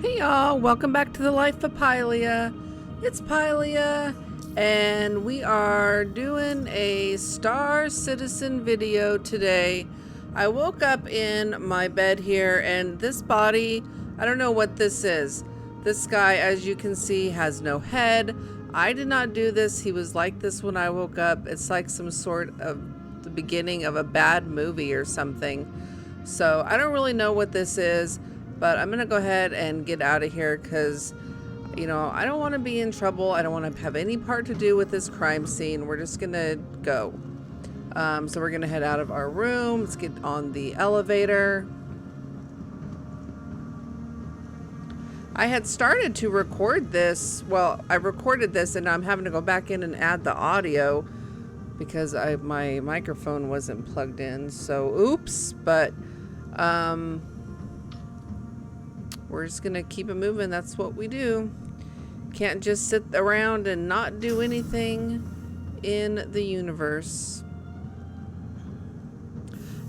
Hey y'all, welcome back to the life of Pylia. It's Pylia, and we are doing a Star Citizen video today. I woke up in my bed here, and this body, I don't know what this is. This guy, as you can see, has no head. I did not do this. He was like this when I woke up. It's like some sort of the beginning of a bad movie or something. So I don't really know what this is. But I'm going to go ahead and get out of here because, you know, I don't want to be in trouble. I don't want to have any part to do with this crime scene. We're just going to go. So we're going to head out of our room. Let's get on the elevator. I had started to record this. Well, I recorded this and I'm having to go back in and add the audio because my microphone wasn't plugged in. So, oops. But, we're just gonna keep it moving. That's what we do. Can't just sit around and not do anything in the universe.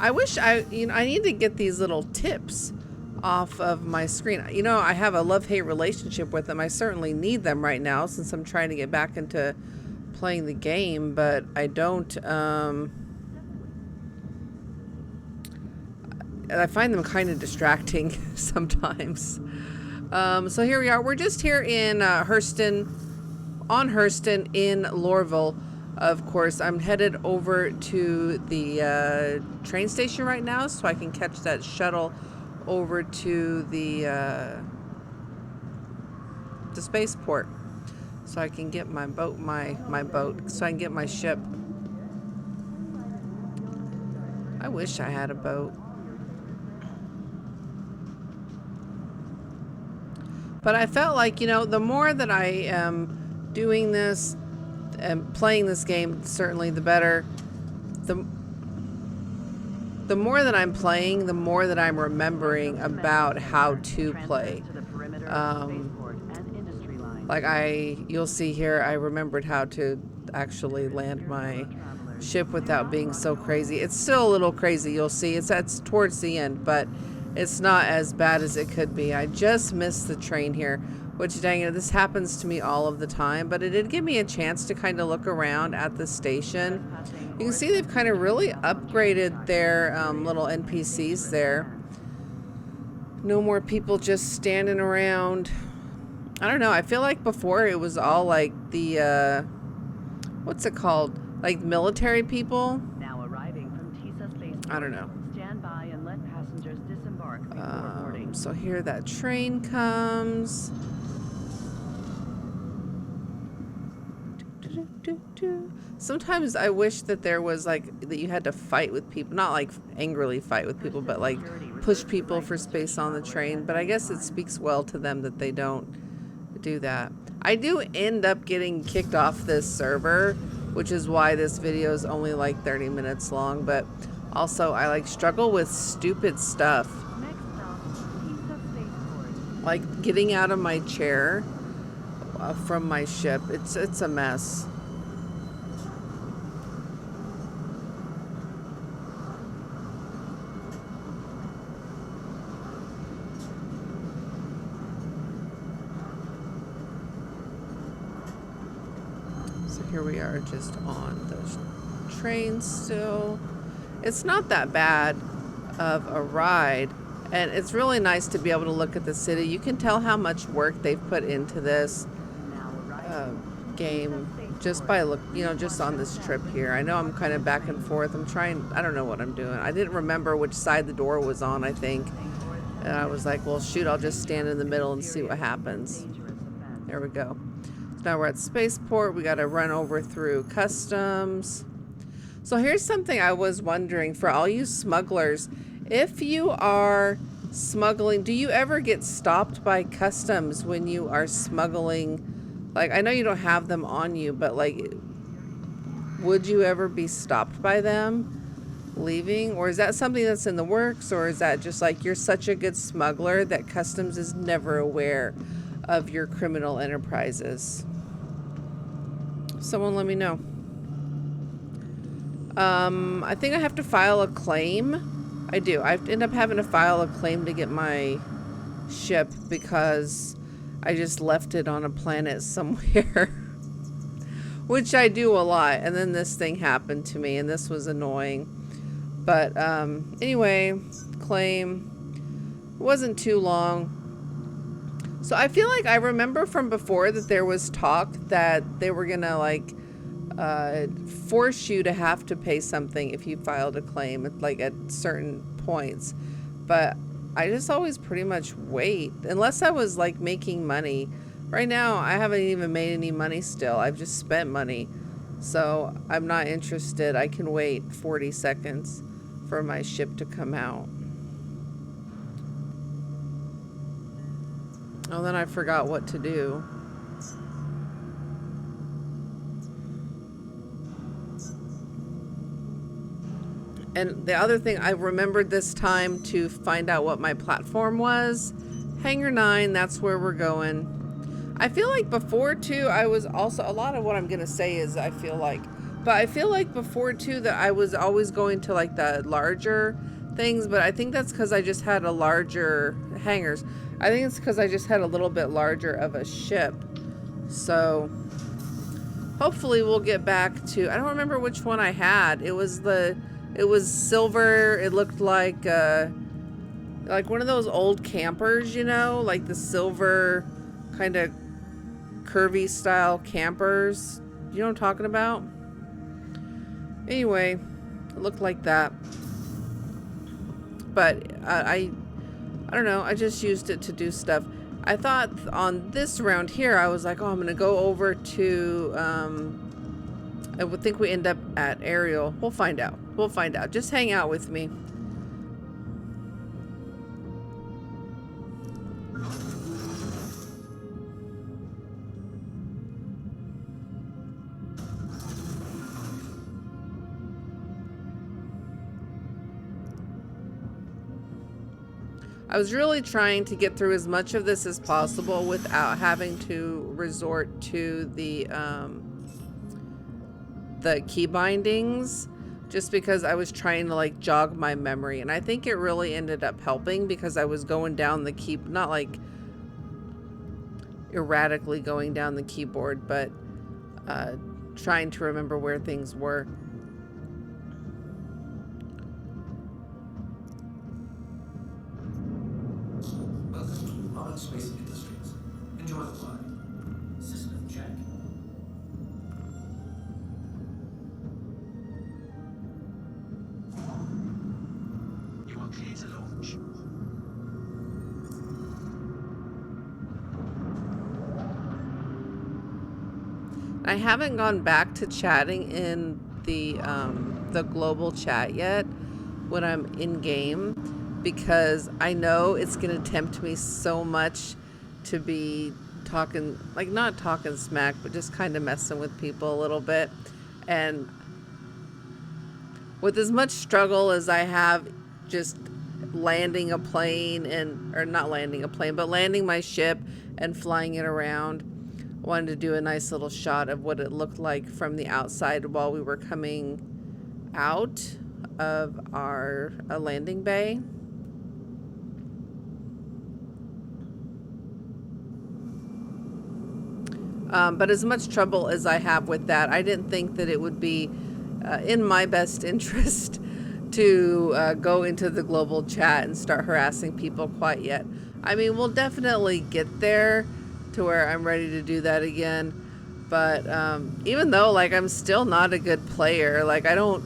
I wish I need to get these little tips off of my screen. You know, I have a love-hate relationship with them. I certainly need them right now since I'm trying to get back into playing the game, but I don't, I find them kind of distracting sometimes. So here we are. We're just here in Hurston, on Hurston in Lorville. Of course, I'm headed over to the train station right now so I can catch that shuttle over to the spaceport so I can get my boat, my boat, so I can get my ship. I wish I had a boat. But I felt like, you know, the more that I am doing this and playing this game, certainly the better. The more that I'm playing, the more that I'm remembering about how to play. You'll see here, I remembered how to actually land my ship without being so crazy. It's still a little crazy, you'll see. That's towards the end, but it's not as bad as it could be. I just missed the train here, which, dang it, this happens to me all of the time, but it did give me a chance to kind of look around at the station. You can see they've kind of really upgraded their little NPCs there. No more people just standing around. I don't know. I feel like before it was all like the, what's it called? Like military people? Now arriving from Tisa Spaceport. I don't know. Stand by and let passengers disembark before boarding. So here that train comes. Sometimes I wish that there was like that you had to fight with people, not like angrily fight with people, but like push people for space on the train. But I guess it speaks well to them that they don't do that. I do end up getting kicked off this server, which is why this video is only like 30 minutes long. But also I like struggle with stupid stuff. Like getting out of my chair from my ship. It's a mess. So here we are just on the train still. It's not that bad of a ride. And it's really nice to be able to look at the city. You can tell how much work they've put into this game just by just on this trip here. I know I'm kind of back and forth. I don't know what I'm doing. I didn't remember which side the door was on, I think. And I was like, well, shoot, I'll just stand in the middle and see what happens. There we go. So now we're at Spaceport. We got to run over through customs. So here's something I was wondering for all you smugglers. If you are smuggling, do you ever get stopped by customs when you are smuggling? Like, I know you don't have them on you, but like, would you ever be stopped by them leaving? Or is that something that's in the works? Or is that just like you're such a good smuggler that customs is never aware of your criminal enterprises? Someone let me know. I think I have to file a claim. I do. I end up having to file a claim to get my ship because I just left it on a planet somewhere. Which I do a lot. And then this thing happened to me, and this was annoying. But anyway, claim. It wasn't too long. So I feel like I remember from before that there was talk that they were gonna like force you to have to pay something if you filed a claim at certain points. But I just always pretty much wait unless I was like making money. Right now I haven't even made any money still. I've just spent money. So I'm not interested. I can wait 40 seconds for my ship to come out. Oh, then I forgot what to do. And the other thing, I remembered this time to find out what my platform was. Hangar 9, that's where we're going. I feel like before too, I was also, a lot of what I'm going to say is I feel like before too that I was always going to like the larger things, but I think that's because I just had a larger hangars. I think it's because I just had a little bit larger of a ship. So hopefully we'll get back to, I don't remember which one I had. It was silver. It looked like one of those old campers, you know, like the silver kind of curvy style campers. You know what I'm talking about? Anyway, it looked like that. But I don't know. I just used it to do stuff. I thought on this round here, I was like, oh, I'm going to go over to, I would think we end up at Ariel. We'll find out. We'll find out. Just hang out with me. I was really trying to get through as much of this as possible without having to resort to the key bindings, just because I was trying to like jog my memory, and I think it really ended up helping because I was going down the key, not like erratically going down the keyboard, but trying to remember where things were. Space Industries. Enjoy the flight. System check. You are clear to launch. I haven't gone back to chatting in the global chat yet when I'm in game, because I know it's going to tempt me so much to be talking, like not talking smack, but just kind of messing with people a little bit. And with as much struggle as I have just landing a plane or not landing a plane, but landing my ship and flying it around, I wanted to do a nice little shot of what it looked like from the outside while we were coming out of our landing bay. But as much trouble as I have with that, I didn't think that it would be in my best interest to go into the global chat and start harassing people quite yet. I mean, we'll definitely get there to where I'm ready to do that again. But even though, like, I'm still not a good player, like, I don't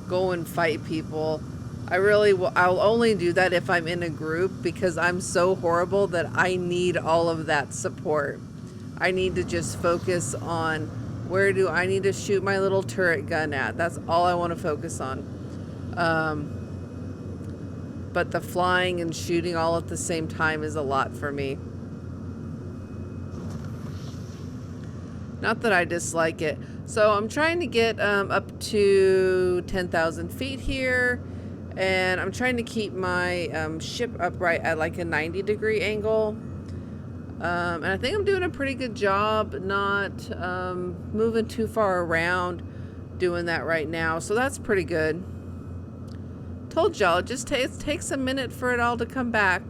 go and fight people. I'll only do that if I'm in a group, because I'm so horrible that I need all of that support. I need to just focus on where do I need to shoot my little turret gun at. That's all I want to focus on. But the flying and shooting all at the same time is a lot for me. Not that I dislike it. So I'm trying to get up to 10,000 feet here. And I'm trying to keep my ship upright at like a 90-degree angle. And I think I'm doing a pretty good job not moving too far around doing that right now. So that's pretty good. Told y'all, it just takes a minute for it all to come back.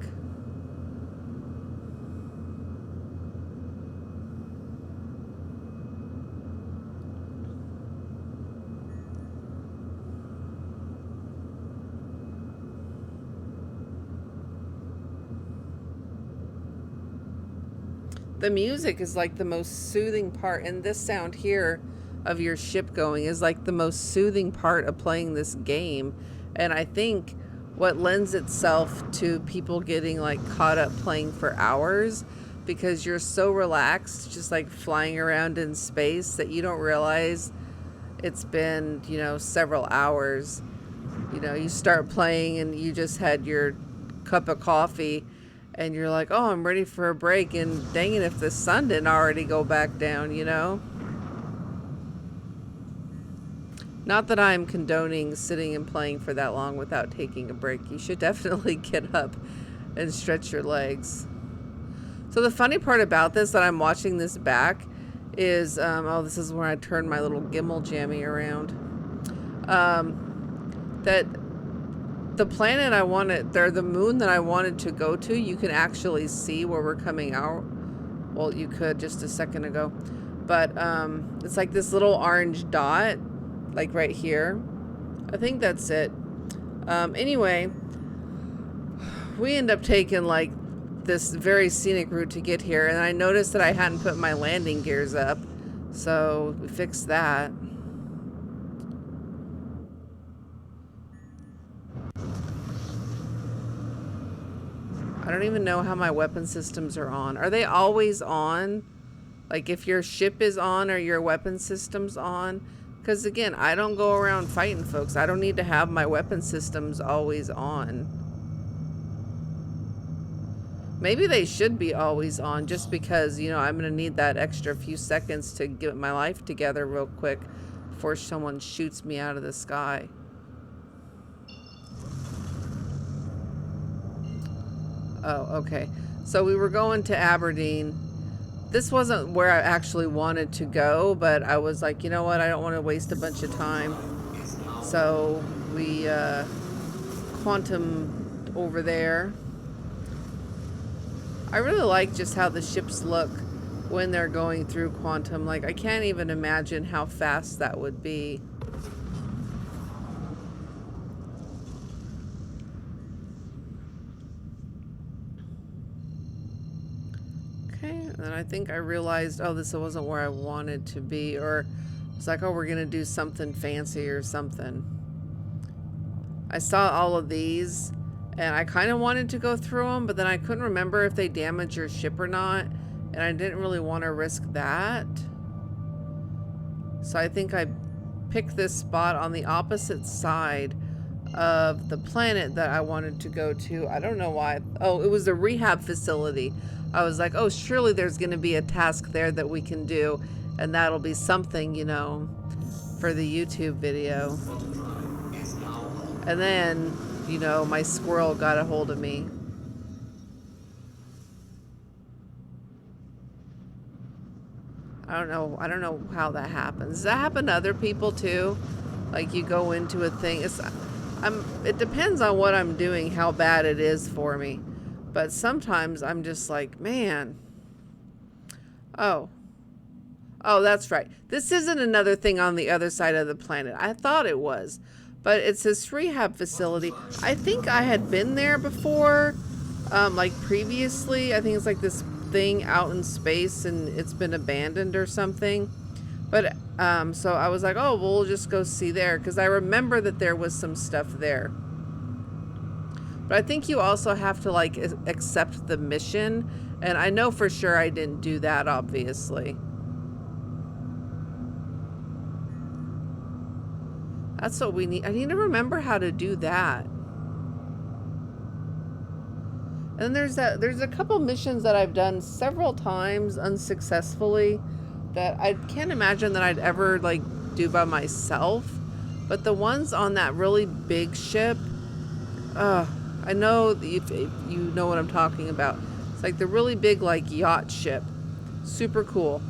The music is like the most soothing part, and this sound here of your ship going is like the most soothing part of playing this game. And I think what lends itself to people getting like caught up playing for hours, because you're so relaxed just like flying around in space that you don't realize it's been, you know, several hours. You know, you start playing and you just had your cup of coffee and you're like, oh, I'm ready for a break, and dang it if the sun didn't already go back down, you know? Not that I'm condoning sitting and playing for that long without taking a break. You should definitely get up and stretch your legs. So the funny part about this, that I'm watching this back, is, oh, this is where I turn my little gimbal jammy around. That the planet I wanted, or the moon that I wanted to go to, you can actually see where we're coming out. Well, you could just a second ago. But it's like this little orange dot, like right here. I think that's it. Anyway, we end up taking like this very scenic route to get here, and I noticed that I hadn't put my landing gears up, so we fixed that. I don't even know how my weapon systems are on. Are they always on? Like if your ship is on, or your weapon systems on? Because again, I don't go around fighting folks. I don't need to have my weapon systems always on. Maybe they should be always on, just because, you know, I'm going to need that extra few seconds to get my life together real quick before someone shoots me out of the sky. Oh, okay. So we were going to Aberdeen. This wasn't where I actually wanted to go, but I was like, you know what? I don't want to waste a bunch of time. So we quantum over there. I really like just how the ships look when they're going through quantum. Like, I can't even imagine how fast that would be. Okay, and then I think I realized, oh, this wasn't where I wanted to be, or it's like, oh, we're gonna do something fancy or something. I saw all of these, and I kind of wanted to go through them, but then I couldn't remember if they damage your ship or not, and I didn't really want to risk that. So I think I picked this spot on the opposite side of the planet that I wanted to go to. I don't know why. Oh, it was a rehab facility. I was like, oh, surely there's going to be a task there that we can do, and that'll be something, you know, for the YouTube video. And then, you know, my squirrel got a hold of me. I don't know how that happens. Does that happen to other people too? Like you go into a thing, it depends on what I'm doing, how bad it is for me. But sometimes I'm just like, man. Oh, that's right. This isn't another thing on the other side of the planet. I thought it was. But it's this rehab facility. I think I had been there before, like previously. I think it's like this thing out in space and it's been abandoned or something. But so I was like, oh, well, we'll just go see there, because I remember that there was some stuff there. But I think you also have to like accept the mission, and I know for sure I didn't do that, obviously. That's what we need. I need to remember how to do that. And there's a couple missions that I've done several times unsuccessfully that I can't imagine that I'd ever like do by myself. But the ones on that really big ship, I know if you know what I'm talking about. It's like the really big like yacht ship. Super cool.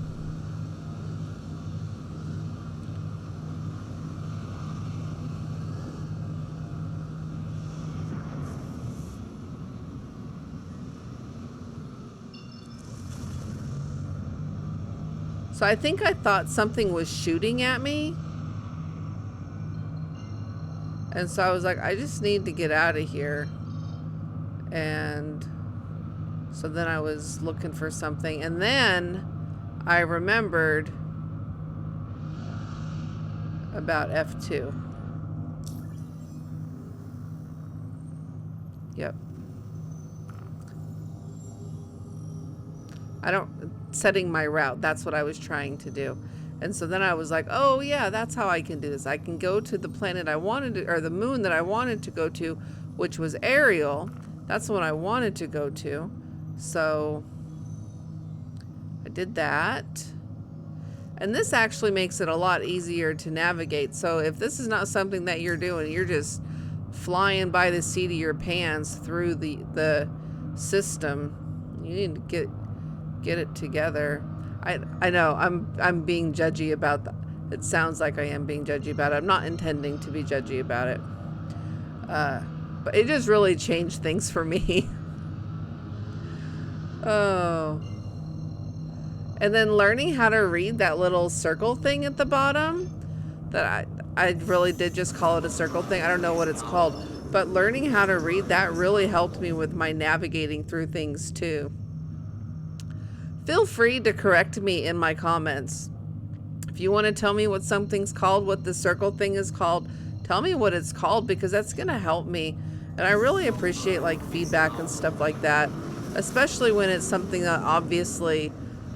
So I think I thought something was shooting at me. And so I was like, I just need to get out of here. And So then I was looking for something, and then I remembered about F2. Yep. Setting my route, that's what I was trying to do. And so then I was like, oh yeah, that's how I can do this. I can go to the planet I wanted to, or the moon that I wanted to go to, which was Ariel. That's the one I wanted to go to. So I did that. And this actually makes it a lot easier to navigate. So if this is not something that you're doing, you're just flying by the seat of your pants through the system, you need to get it together. I know I'm being judgy about that. It sounds like I am being judgy about it. I'm not intending to be judgy about it. But it just really changed things for me. Oh. And then learning how to read that little circle thing at the bottom, that I really did just call it a circle thing. I don't know what it's called. But learning how to read that really helped me with my navigating through things too. Feel free to correct me in my comments. If you want to tell me what something's called, what the circle thing is called, tell me what it's called, because that's going to help me. And I really appreciate like feedback and stuff like that, especially when it's something that obviously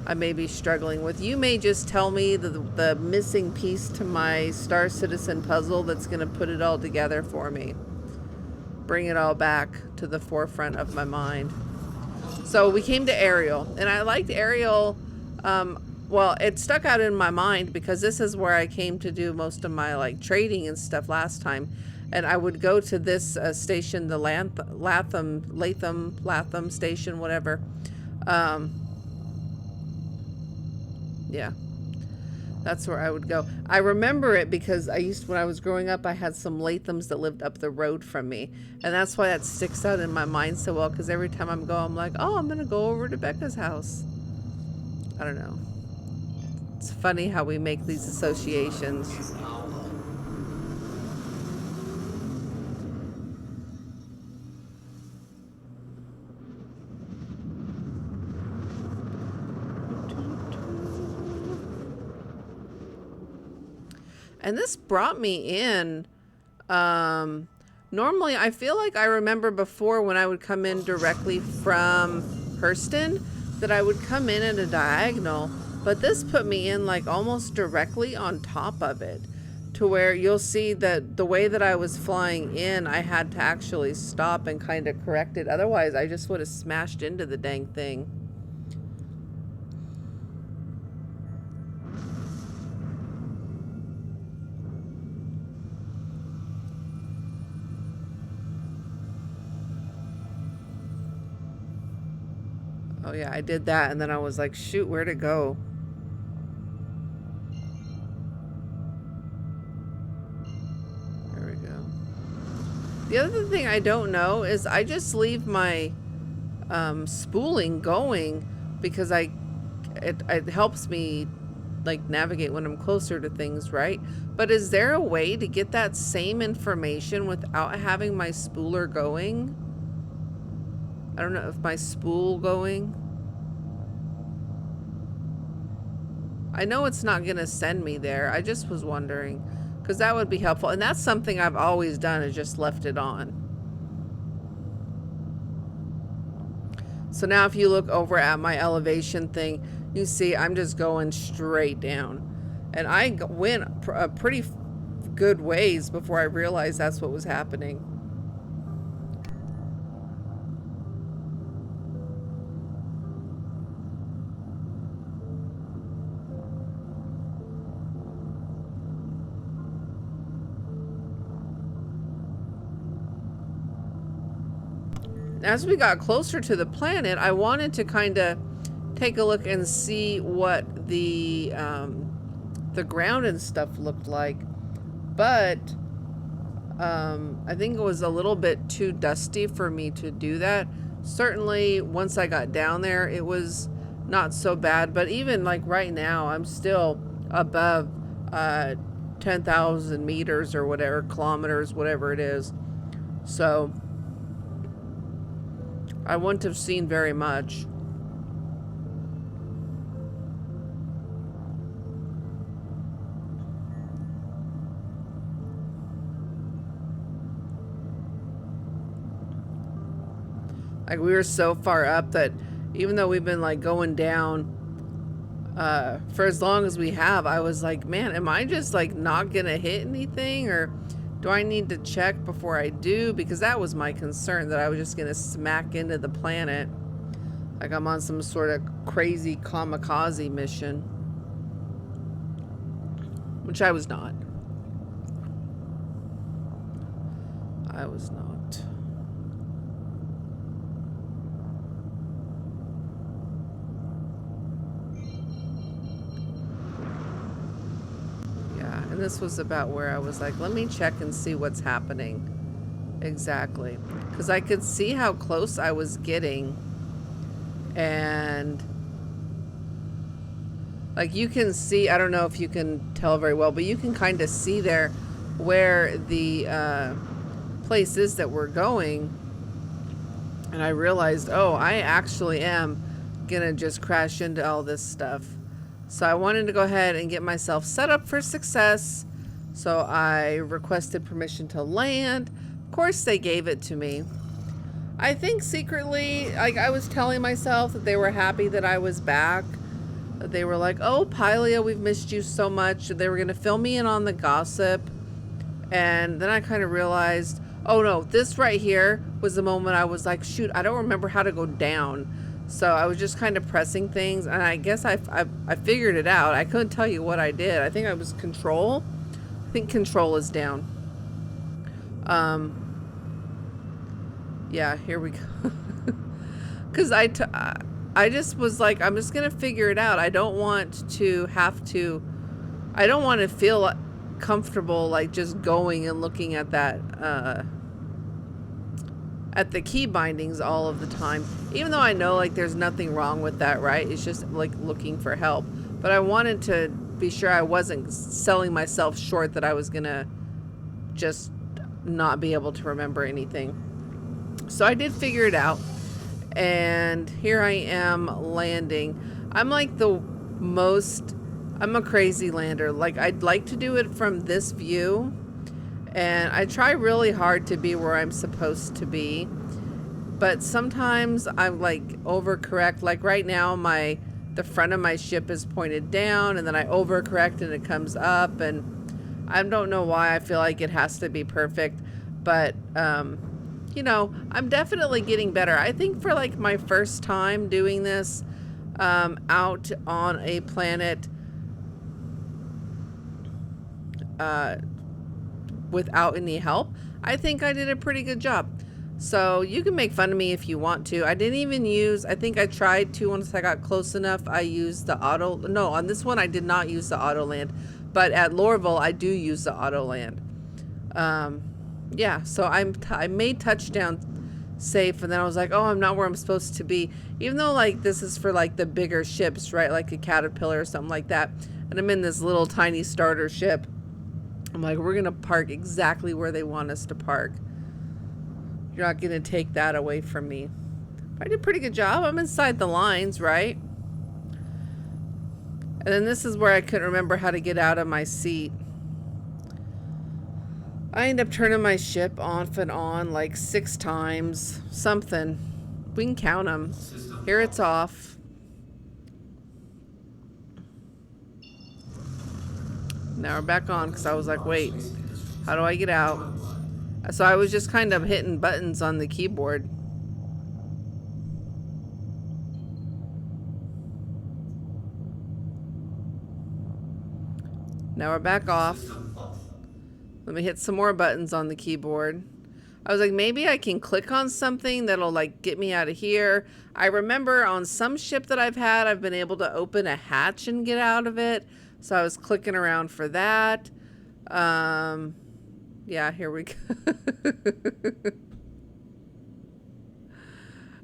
I may be struggling with. You may just tell me the missing piece to my Star Citizen puzzle that's going to put it all together for me. Bring it all back to the forefront of my mind. So we came to Ariel, and I liked Ariel. Well, it stuck out in my mind because this is where I came to do most of my like trading and stuff last time. And I would go to this station, the Latham station, whatever. Yeah, that's where I would go. I remember it because when I was growing up, I had some Lathams that lived up the road from me. And that's why that sticks out in my mind so well, because every time I'm like, oh, I'm going to go over to Becca's house. I don't know. It's funny how we make these associations. And this brought me in. Normally, I feel like I remember before when I would come in directly from Hurston that I would come in at a diagonal, but this put me in like almost directly on top of it, to where you'll see that the way that I was flying in, I had to actually stop and kind of correct it. Otherwise, I just would have smashed into the dang thing. Oh yeah, I did that, and then I was like, shoot, where'd it go? There we go. The other thing I don't know is I just leave my spooling going because it helps me like navigate when I'm closer to things, right? But is there a way to get that same information without having my spooler going? I don't know if my spool going. I know it's not going to send me there. I just was wondering, because that would be helpful. And that's something I've always done, is just left it on. So now if you look over at my elevation thing, you see I'm just going straight down. And I went a pretty good ways before I realized that's what was happening. As we got closer to the planet, I wanted to kind of take a look and see what the ground and stuff looked like, but I think it was a little bit too dusty for me to do that. Certainly, once I got down there, it was not so bad, but even like right now, I'm still above 10,000 meters or whatever, kilometers, whatever it is. So I wouldn't have seen very much. Like, we were so far up that even though we've been like going down for as long as we have, I was like, man, am I just like not gonna hit anything, or do I need to check before I do? Because that was my concern, that I was just gonna smack into the planet like I'm on some sort of crazy kamikaze mission, which I was not. I was not. And this was about where I was like, let me check and see what's happening exactly, because I could see how close I was getting, and like you can see, I don't know if you can tell very well, but you can kind of see there where the place is that we're going. And I realized, oh, I actually am gonna just crash into all this stuff. So I wanted to go ahead and get myself set up for success. So I requested permission to land. Of course, they gave it to me. I think secretly, like, I was telling myself that they were happy that I was back. They were like, oh, Pylia, we've missed you so much. They were going to fill me in on the gossip. And then I kind of realized, oh no, this right here was the moment I was like, shoot, I don't remember how to go down. So I was just kind of pressing things, and I guess I figured it out. I couldn't tell you what I did. I think I was control. I think control is down. Yeah, here we go. Because I just was like, I'm just going to figure it out. I don't want to have to, I don't want to feel comfortable like just going and looking at that, at the key bindings all of the time, even though I know like there's nothing wrong with that, right? It's just like looking for help. But I wanted to be sure I wasn't selling myself short, that I was gonna just not be able to remember anything. So I did figure it out, and here I am landing. I'm like I'm a crazy lander. Like, I'd like to do it from this view, and I try really hard to be where I'm supposed to be, but sometimes I'm like overcorrect. Like right now, the front of my ship is pointed down, and then I overcorrect and it comes up, and I don't know why I feel like it has to be perfect, but you know, I'm definitely getting better. I think for like my first time doing this out on a planet without any help, I think I did a pretty good job. So you can make fun of me if you want to. I didn't even use, I think I tried to, once I got close enough, I used the auto, no, on this one I did not use the auto land, but at Lorville I do use the auto land. Yeah, so I made touchdown safe, and then I was like, oh, I'm not where I'm supposed to be, even though like this is for like the bigger ships, right, like a Caterpillar or something like that, and I'm in this little tiny starter ship. I'm like, we're gonna park exactly where they want us to park. You're not gonna take that away from me. I did a pretty good job. I'm inside the lines, right? And then this is where I couldn't remember how to get out of my seat. I end up turning my ship off and on like 6 times. Something. We can count them. Here it's off. Now we're back on, because I was like, wait, how do I get out? So I was just kind of hitting buttons on the keyboard. Now we're back off. Let me hit some more buttons on the keyboard. I was like, maybe I can click on something that'll like get me out of here. I remember on some ship that I've had, I've been able to open a hatch and get out of it. So I was clicking around for that. Yeah, here we go.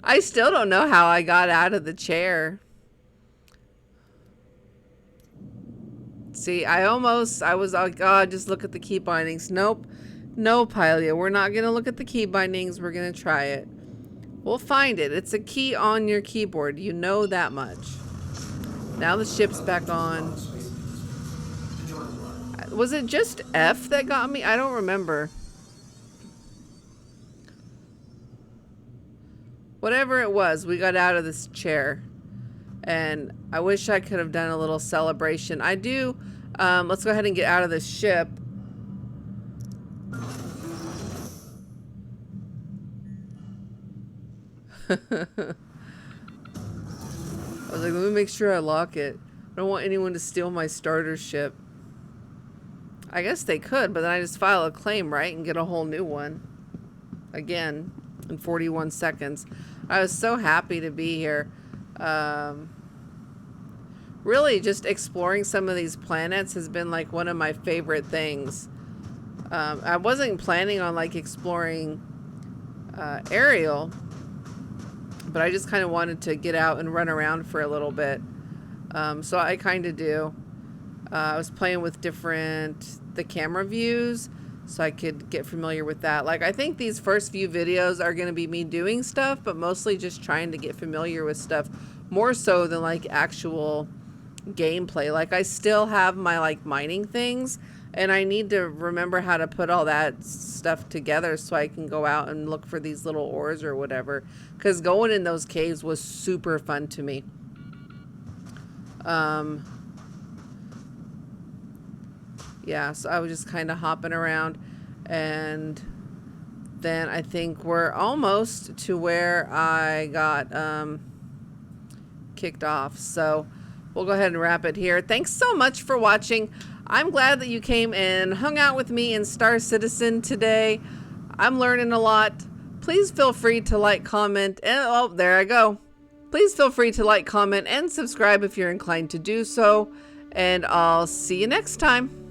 I still don't know how I got out of the chair. See, I was like, oh, just look at the key bindings. Nope. No, Pylia, we're not going to look at the key bindings. We're going to try it. We'll find it. It's a key on your keyboard. You know that much. Now the ship's back on. Enjoy the ride. Was it just F that got me? I don't remember. Whatever it was, we got out of this chair. And I wish I could have done a little celebration. I do. Let's go ahead and get out of this ship. I was like, let me make sure I lock it. I don't want anyone to steal my starter ship. I guess they could, but then I just file a claim, right? And get a whole new one. Again, in 41 seconds. I was so happy to be here. Really, just exploring some of these planets has been like one of my favorite things. I wasn't planning on like exploring Ariel, but I just kind of wanted to get out and run around for a little bit. So I kind of do. I was playing with the camera views so I could get familiar with that. Like, I think these first few videos are going to be me doing stuff, but mostly just trying to get familiar with stuff more so than like actual gameplay. Like, I still have my like mining things, and I need to remember how to put all that stuff together so I can go out and look for these little ores or whatever, because going in those caves was super fun to me. Yeah, so I was just kind of hopping around, and then I think we're almost to where I got kicked off. So we'll go ahead and wrap it here. Thanks so much for watching. I'm glad that you came and hung out with me in Star Citizen today. I'm learning a lot. Please feel free to like, comment, and oh, there I go. Please feel free to like, comment, and subscribe if you're inclined to do so. And I'll see you next time.